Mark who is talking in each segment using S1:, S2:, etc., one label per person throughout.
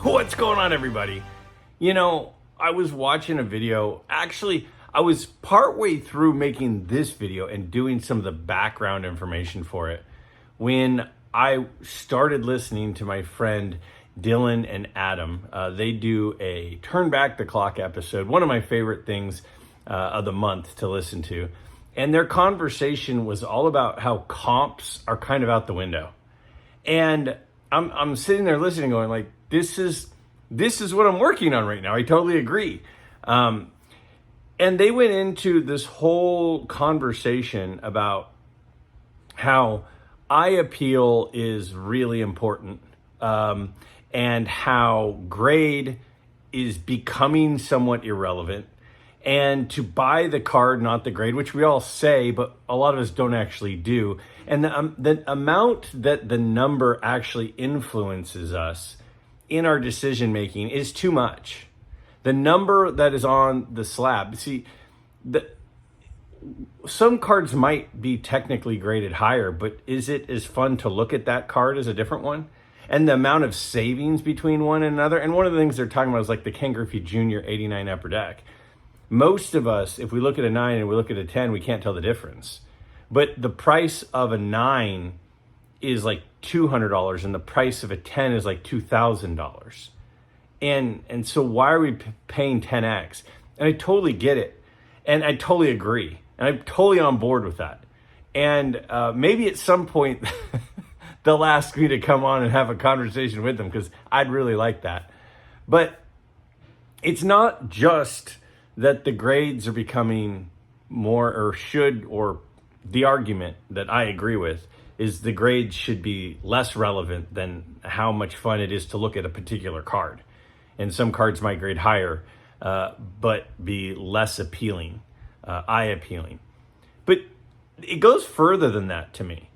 S1: What's going on, everybody? I was watching a video. Actually, I was partway through making this video and doing some of the background information for it when I started listening to my friend Dylan and Adam. They do a Turn Back the Clock episode, one of my favorite things of the month to listen to. And their conversation was all about how comps are kind of out the window. And I'm sitting there listening, going like, this is what I'm working on right now. I totally agree. And they went into this whole conversation about how eye appeal is really important, and how grade is becoming somewhat irrelevant, and to buy the card, not the grade, which we all say, but a lot of us don't actually do. And the amount that the number actually influences us in our decision making is too much. The number that is on the slab, see, some cards might be technically graded higher, but is it as fun to look at that card as a different one? And the amount of savings between one and another. And one of the things they're talking about is like the Ken Griffey Jr. 89 Upper Deck. Most of us, if we look at a 9 and we look at a 10, we can't tell the difference. But the price of a 9 is like $200 and the price of a 10 is like $2,000. And so why are we paying 10x? And I totally get it. And I totally agree. And I'm totally on board with that. And maybe at some point they'll ask me to come on and have a conversation with them, because I'd really like that. But it's not just that the grades are becoming more, or the argument that I agree with is the grades should be less relevant than how much fun it is to look at a particular card. And some cards might grade higher, but be less appealing, eye appealing. But it goes further than that to me.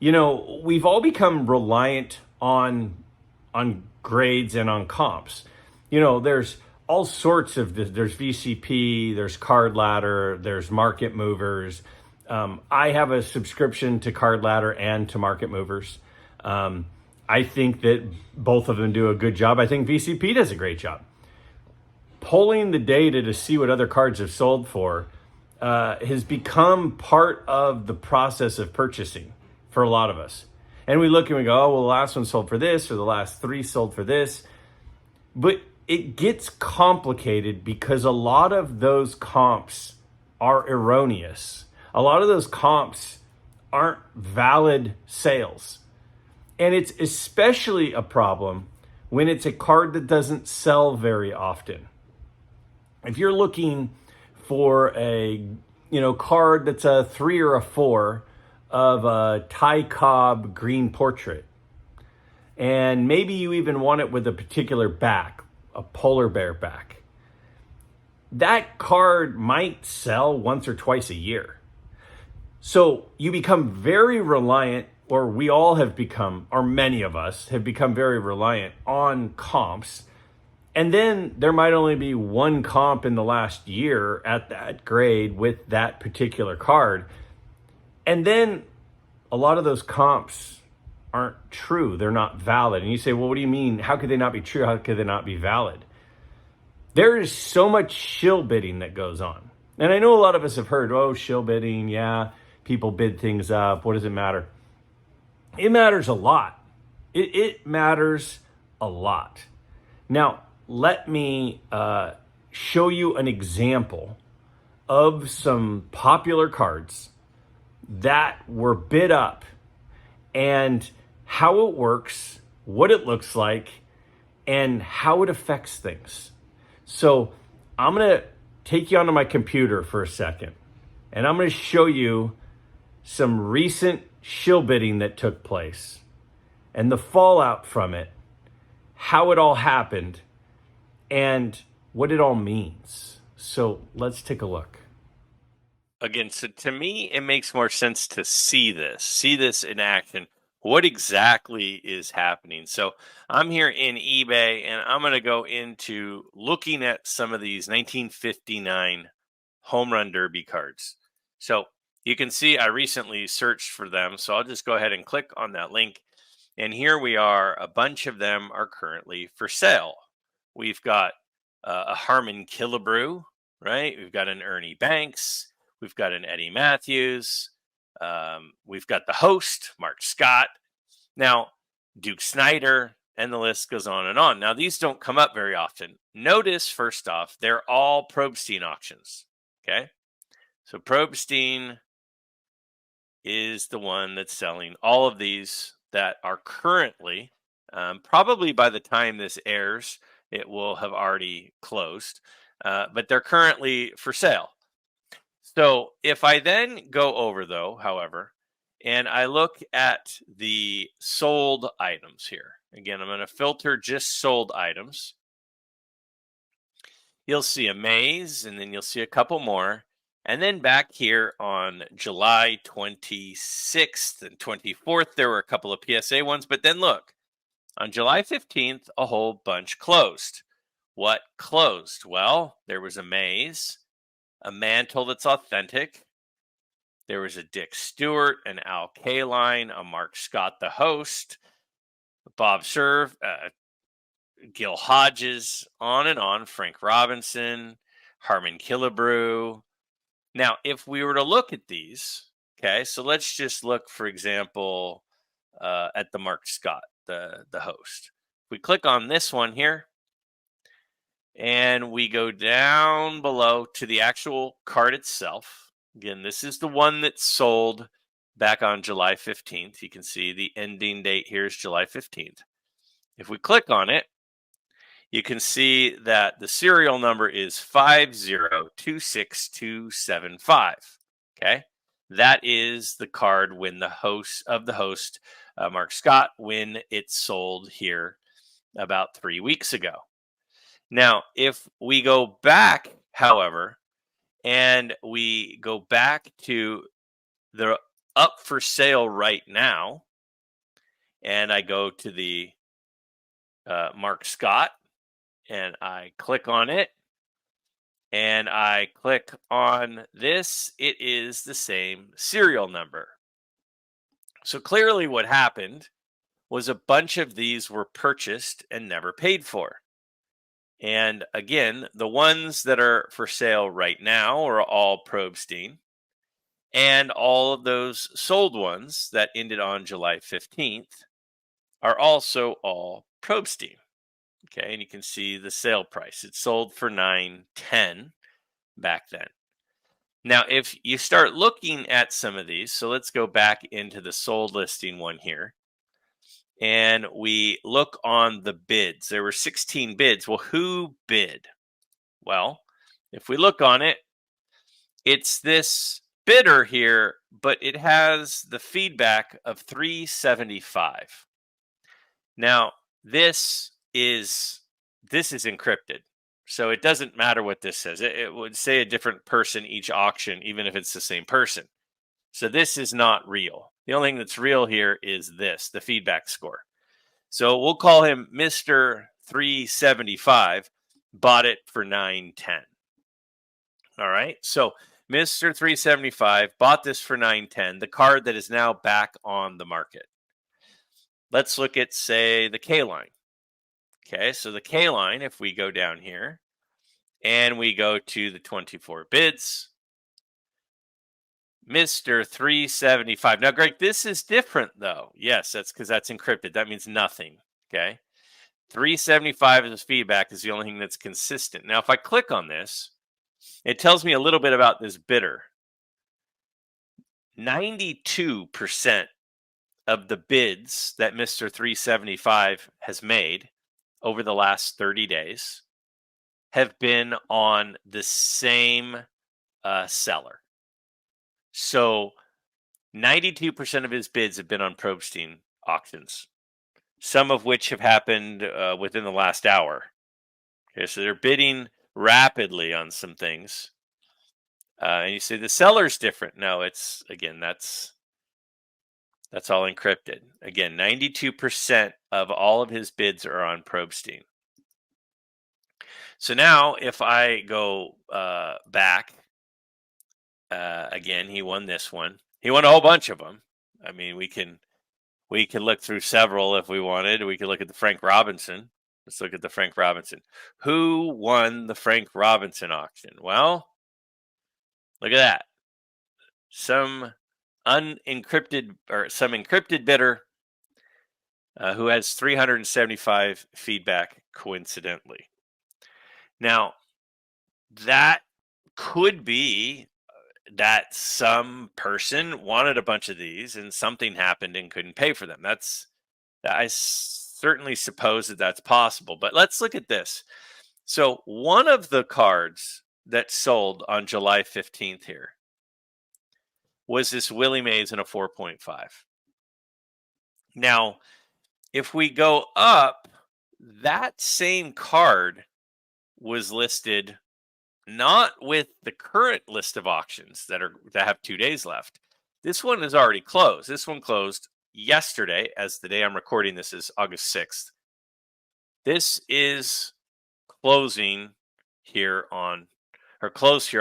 S1: We've all become reliant on grades and on comps. There's all sorts of there's VCP, there's Card Ladder, there's Market Movers. I have a subscription to Card Ladder and to Market Movers. I think that both of them do a good job. I think VCP does a great job. Pulling the data to see what other cards have sold for has become part of the process of purchasing for a lot of us. And we look and we go, oh, well, the last one sold for this, or the last 3 sold for this. But it gets complicated because a lot of those comps are erroneous. A lot of those comps aren't valid sales. And it's especially a problem when it's a card that doesn't sell very often. If you're looking for a card that's a 3 or a 4 of a Ty Cobb green portrait, and maybe you even want it with a particular back, a polar bear back, that card might sell once or twice a year. So you become very reliant, or we all have become, or many of us have become very reliant on comps. And then there might only be one comp in the last year at that grade with that particular card. And then a lot of those comps aren't true. They're not valid. And you say, well, what do you mean? How could they not be true? How could they not be valid? There is so much shill bidding that goes on. And I know a lot of us have heard, oh, shill bidding, yeah, people bid things up. What does it matter? It matters a lot. It matters a lot. Now, let me show you an example of some popular cards that were bid up and how it works, what it looks like, and how it affects things. So I'm going to take you onto my computer for a second, and I'm going to show you some recent shill bidding that took place and the fallout from it, how it all happened, and what it all means. So let's take a look. Again, so to me, it makes more sense to see this in action. What exactly is happening? So I'm here in eBay, and I'm going to go into looking at some of these 1959 Home Run Derby cards. So you can see I recently searched for them. So I'll just go ahead and click on that link.
S2: And here we are, a bunch of them are currently for sale. We've got a Harmon Killebrew, right? We've got an Ernie Banks. We've got an Eddie Matthews. We've got the host, Mark Scott. Now, Duke Snyder, and the list goes on and on. Now, these don't come up very often. Notice, first off, they're all Probstein auctions, okay? So Probstein is the one that's selling all of these that are currently, probably by the time this airs, it will have already closed, but they're currently for sale. So if I then go over, though, however, and I look at the sold items here, again, I'm going to filter just sold items. You'll see a maze, and then you'll see a couple more. And then back here on July 26th and 24th, there were a couple of PSA ones. But then look, on July 15th, a whole bunch closed. What closed? Well, there was a maze, a mantle that's authentic. There was a Dick Stewart, an Al Kaline, a Mark Scott, the host, Bob Serve, Gil Hodges, on and on, Frank Robinson, Harmon Killebrew. Now, if we were to look at these, okay, so let's just look, for example, at the Mark Scott, the host. We click on this one here, and we go down below to the actual card itself. Again, this is the one that sold back on July 15th. You can see the ending date here is July 15th. If we click on it, you can see that the serial number is 5026275. Okay, that is the card when the host, Mark Scott, when it sold here about 3 weeks ago. Now, if we go back, however, and we go back to the up for sale right now, and I go to the Mark Scott, and I click on it, and I click on this, it is the same serial number. So clearly what happened was a bunch of these were purchased and never paid for. And again, the ones that are for sale right now are all Probstein. And all of those sold ones that ended on July 15th are also all Probstein. Okay, and you can see the sale price. It sold for $9.10 back then. Now, if you start looking at some of these, so let's go back into the sold listing one here. And we look on the bids. There were 16 bids. Well, who bid? Well, if we look on it, it's this bidder here, but it has the feedback of 375. Now, this is encrypted. So it doesn't matter what this says. It would say a different person each auction, even if it's the same person. So this is not real. The only thing that's real here is this, the feedback score. So we'll call him Mr. 375, bought it for $9.10. All right. So Mr. 375 bought this for $9.10, the card that is now back on the market. Let's look at, say, the K line. Okay, so the K line, if we go down here and we go to the 24 bids, Mr. 375. Now, Greg, this is different, though. Yes, that's because that's encrypted. That means nothing. Okay, 375 as feedback is the only thing that's consistent. Now, if I click on this, it tells me a little bit about this bidder. 92% of the bids that Mr. 375 has made over the last 30 days have been on the same seller. So 92% of his bids have been on Probstein auctions, some of which have happened within the last hour. Okay, so they're bidding rapidly on some things. And you say the seller's different. No, it's, again, that's all encrypted. Again, 92% of all of his bids are on Probstein. So now if I go back, again, he won this one. He won a whole bunch of them. I mean, we can We could look through several if we wanted. We could look at the Frank Robinson. Let's look at the Frank Robinson. Who won the Frank Robinson auction? Well, look at that. Some unencrypted or some encrypted bidder who has 375 feedback coincidentally. Now, that could be that some person wanted a bunch of these and something happened and couldn't pay for them. I certainly suppose that that's possible. But let's look at this. So one of the cards that sold on July 15th here was this Willie Mays in a 4.5. Now, if we go up, that same card was listed not with the current list of auctions that have 2 days left. This one is already closed. This one closed yesterday, as the day I'm recording this is August 6th. This is closed here on August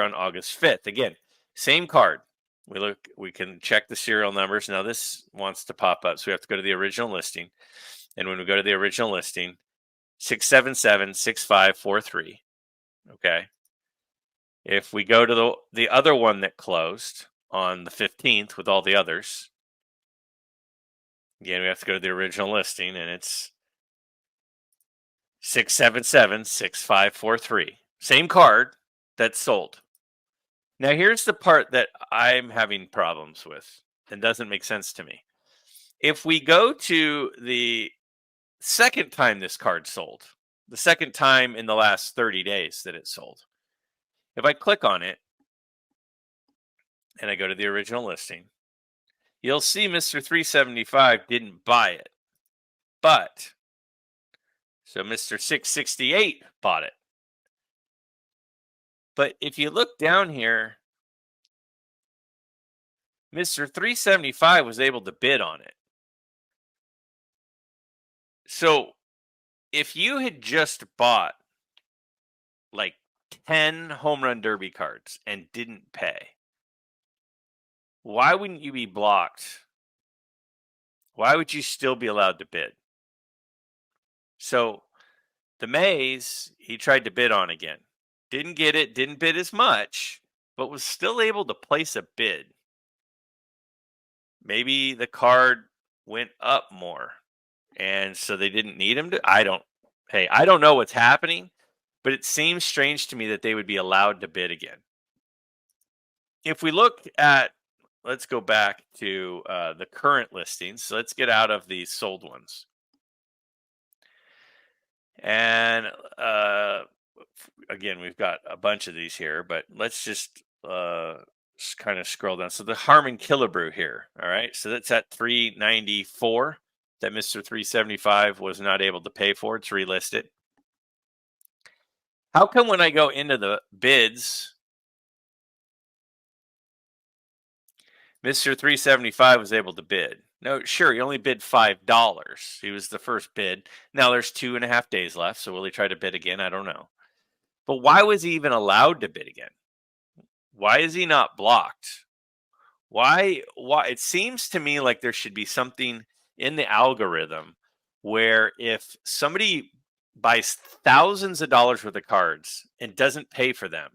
S2: 5th. Again, same card. We can check the serial numbers. Now this wants to pop up, so we have to go to the original listing. And when we go to the original listing, 677-6543. Okay. If we go to the other one that closed on the 15th with all the others, again, we have to go to the original listing, and it's 677-6543. Same card that sold. Now, here's the part that I'm having problems with and doesn't make sense to me. If we go to the second time this card sold, the second time in the last 30 days that it sold, if I click on it and I go to the original listing, you'll see Mr. 375 didn't buy it. So Mr. 668 bought it. But if you look down here, Mr. 375 was able to bid on it. So if you had just bought like 10 home run derby cards and didn't pay, why wouldn't you be blocked? Why would you still be allowed to bid? So the Mays, he tried to bid on again. Didn't get it, didn't bid as much, but was still able to place a bid. Maybe the card went up more, and so they didn't need him to. I don't know what's happening, but it seems strange to me that they would be allowed to bid again. If we look at, let's go back to the current listings. So let's get out of the sold ones. And again, we've got a bunch of these here, but let's just kind of scroll down. So the Harmon Killebrew here, all right? So that's at $394 that Mr. 375 was not able to pay for. It's relisted. How come when I go into the bids, Mr. 375 was able to bid? No, sure, he only bid $5. He was the first bid. Now there's 2.5 days left, so will he try to bid again? I don't know. But why was he even allowed to bid again? Why is he not blocked? Why? It seems to me like there should be something in the algorithm where if somebody buys thousands of dollars worth of cards and doesn't pay for them,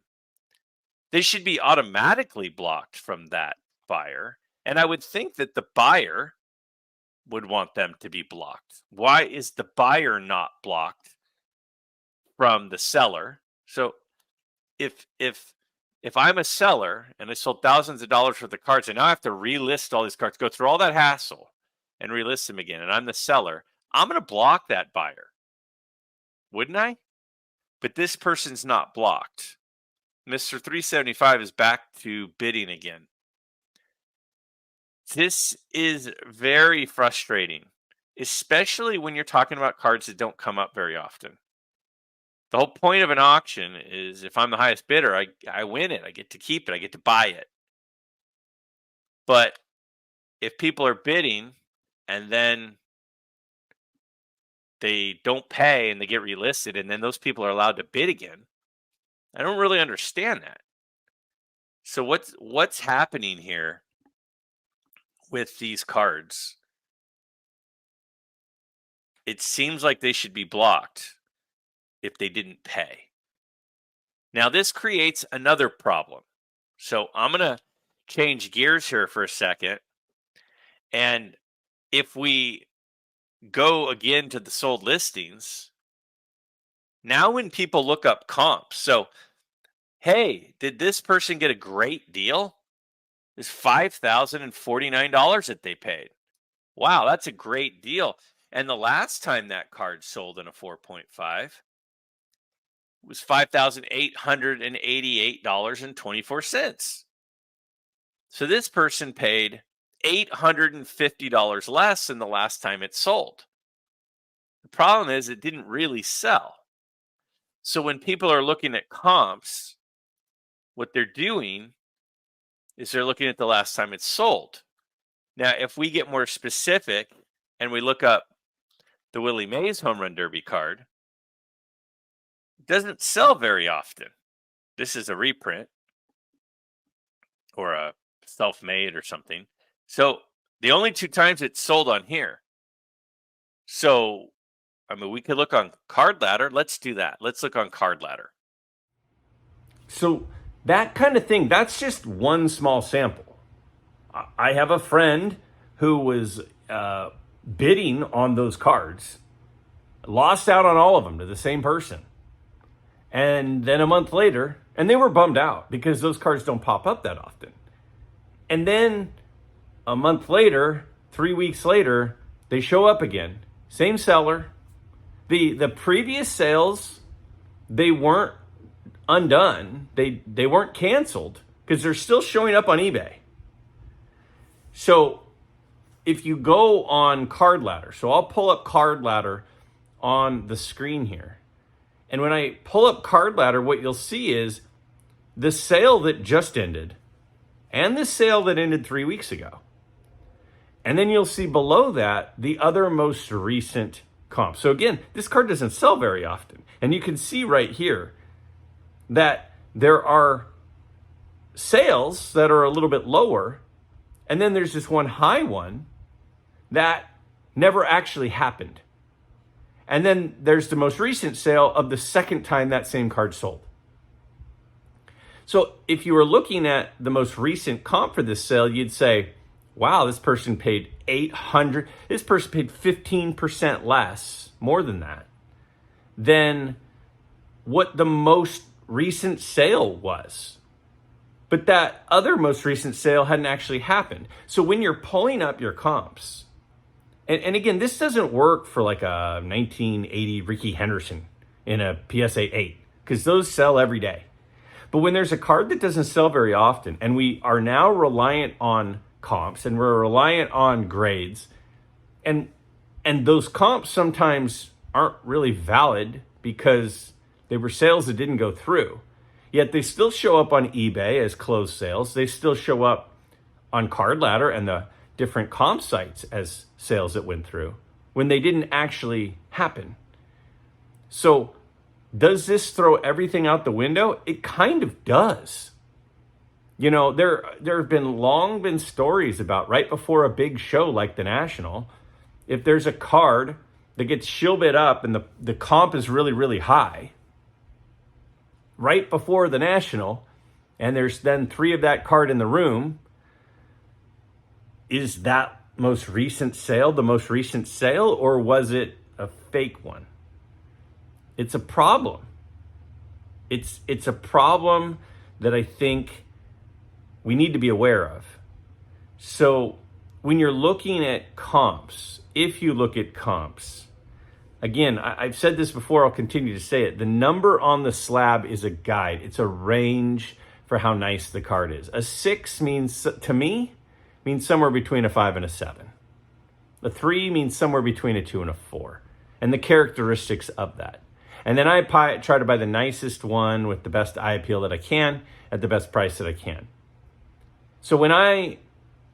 S2: they should be automatically blocked from that buyer. And I would think that the buyer would want them to be blocked. Why is the buyer not blocked from the seller? So if I'm a seller and I sold thousands of dollars worth of cards, and now I have to relist all these cards, go through all that hassle and relist them again, and I'm the seller, I'm going to block that buyer, wouldn't I? But this person's not blocked. Mr. 375 is back to bidding again. This is very frustrating, especially when you're talking about cards that don't come up very often. The whole point of an auction is if I'm the highest bidder, I win it. I get to keep it. I get to buy it. But if people are bidding and then they don't pay and they get relisted and then those people are allowed to bid again, I don't really understand that. So what's happening here with these cards? it seems like they should be blocked if they didn't pay. Now, this creates another problem. So I'm going to change gears here for a second. And if we go again to the sold listings, now when people look up comps, so, hey, did this person get a great deal? It's $5,049 that they paid. Wow, that's a great deal. And the last time that card sold in a 4.5 was $5,888.24. So this person paid $850 less than the last time it sold. The problem is it didn't really sell. So when people are looking at comps, what they're doing is they're looking at the last time it sold. Now, if we get more specific and we look up the Willie Mays Home Run Derby card, it doesn't sell very often. This is a reprint or a self-made or something. So the only two times it's sold on here. So, I mean, we could look on Card Ladder. Let's do that. Let's look on Card Ladder.
S1: So that kind of thing, that's just one small sample. I have a friend who was bidding on those cards, lost out on all of them to the same person. And then a month later, and they were bummed out because those cards don't pop up that often. And then a month later, 3 weeks later, they show up again. Same seller. The previous sales, they weren't undone. They weren't canceled because they're still showing up on eBay. So if you go on Card Ladder, so I'll pull up Card Ladder on the screen here. And when I pull up Card Ladder, what you'll see is the sale that just ended and the sale that ended 3 weeks ago. And then you'll see below that the other most recent comp. So again, this card doesn't sell very often. And you can see right here that there are sales that are a little bit lower. And then there's this one high one that never actually happened. And then there's the most recent sale of the second time that same card sold. So if you were looking at the most recent comp for this sale, you'd say, wow, this person paid $800. This person paid 15% less, more than that, than what the most recent sale was. But that other most recent sale hadn't actually happened. So when you're pulling up your comps, and again, this doesn't work for like a 1980 Ricky Henderson in a PSA 8, because those sell every day. But when there's a card that doesn't sell very often, and we are now reliant on comps, and we're reliant on grades, and those comps sometimes aren't really valid because they were sales that didn't go through. Yet they still show up on eBay as closed sales. They still show up on Card Ladder and the different comp sites as sales that went through when they didn't actually happen. So does this throw everything out the window? It kind of does. You know, there have long been stories about right before a big show like the National, if there's a card that gets shill bid up and the comp is really, really high, right before the National, and there's then 3 of that card in the room, is that most recent sale the most recent sale, or was it a fake one? It's a problem. It's a problem that I think we need to be aware of. So when you're looking at comps, if you look at comps, again, I've said this before, I'll continue to say it. The number on the slab is a guide. It's a range for how nice the card is. A 6 means, to me, means somewhere between a 5 and a 7. A 3 means somewhere between a 2 and a 4. And the characteristics of that. And then I try to buy the nicest one with the best eye appeal that I can at the best price that I can. So when I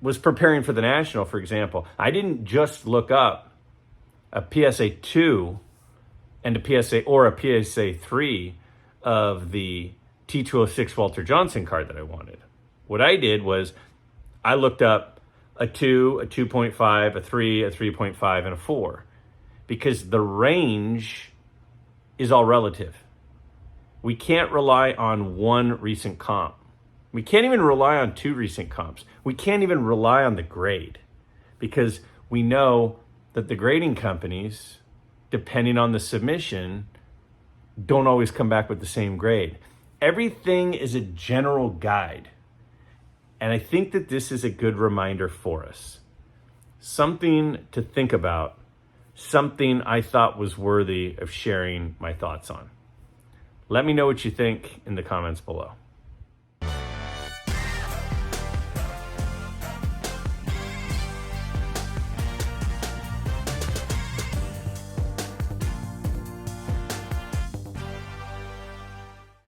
S1: was preparing for the National, for example, I didn't just look up a PSA 2 and a PSA or a PSA 3 of the T206 Walter Johnson card that I wanted. What I did was I looked up a 2, a 2.5, a 3, a 3.5, and a 4. because the range is all relative. We can't rely on one recent comp. We can't even rely on two recent comps. We can't even rely on the grade, because we know that the grading companies, depending on the submission, don't always come back with the same grade. Everything is a general guide. And I think that this is a good reminder for us. Something to think about, something I thought was worthy of sharing my thoughts on. Let me know what you think in the comments below.